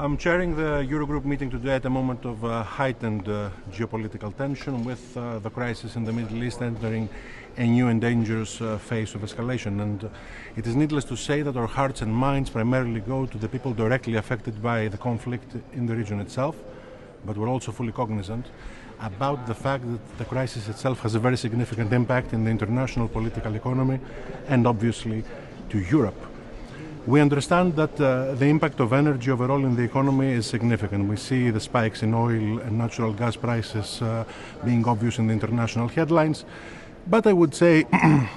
I'm chairing the Eurogroup meeting today at a moment of heightened geopolitical tension with the crisis in the Middle East entering a new and dangerous phase of escalation. And it is needless to say that our hearts and minds primarily go to the people directly affected by the conflict in the region itself, but we're also fully cognizant about the fact that the crisis itself has a very significant impact in the international political economy and obviously to Europe. We understand that the impact of energy overall in the economy is significant. We see the spikes in oil and natural gas prices being obvious in the international headlines. But I would say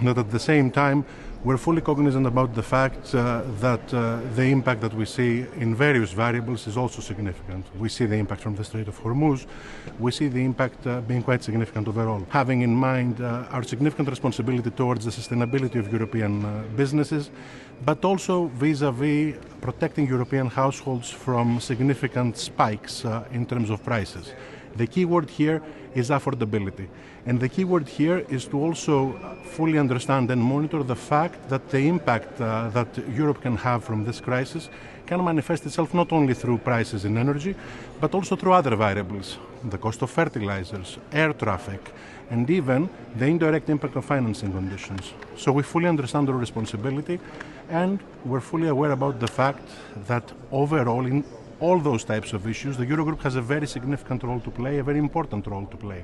that at the same time, we're fully cognizant about the fact that the impact that we see in various variables is also significant. We see the impact from the Strait of Hormuz. We see the impact being quite significant overall. Having in mind our significant responsibility towards the sustainability of European businesses, but also vis-à-vis protecting European households from significant spikes in terms of prices. The key word here is affordability. And the key word here is to also fully understand and monitor the fact that the impact that Europe can have from this crisis can manifest itself not only through prices in energy, but also through other variables, the cost of fertilizers, air traffic, and even the indirect impact of financing conditions. So we fully understand our responsibility, and we're fully aware about the fact that overall in all those types of issues, the Eurogroup has a very significant role to play, a very important role to play.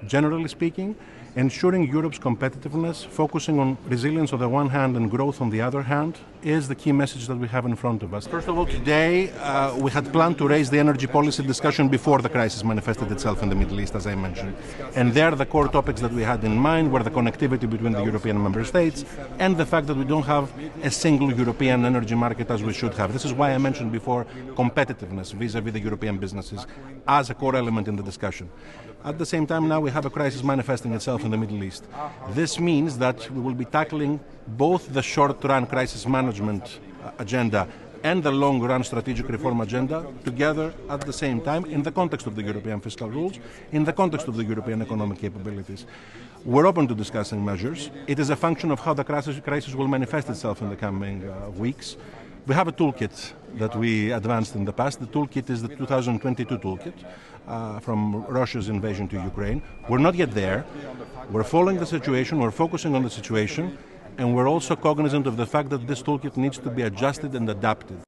Generally speaking, ensuring Europe's competitiveness, focusing on resilience on the one hand and growth on the other hand, is the key message that we have in front of us. First of all, today we had planned to raise the energy policy discussion before the crisis manifested itself in the Middle East, as I mentioned. And there the core topics that we had in mind were the connectivity between the European member states and the fact that we don't have a single European energy market as we should have. This is why I mentioned before competitiveness vis-à-vis the European businesses as a core element in the discussion. At the same time, now we have a crisis manifesting itself in the Middle East. This means that we will be tackling both the short-run crisis management agenda and the long-run strategic reform agenda together at the same time in the context of the European fiscal rules, in the context of the European economic capabilities. We're open to discussing measures. It is a function of how the crisis will manifest itself in the coming weeks. We have a toolkit that we advanced in the past. The toolkit is the 2022 toolkit from Russia's invasion to Ukraine. We're not yet there. We're following the situation, we're focusing on the situation, and we're also cognizant of the fact that this toolkit needs to be adjusted and adapted.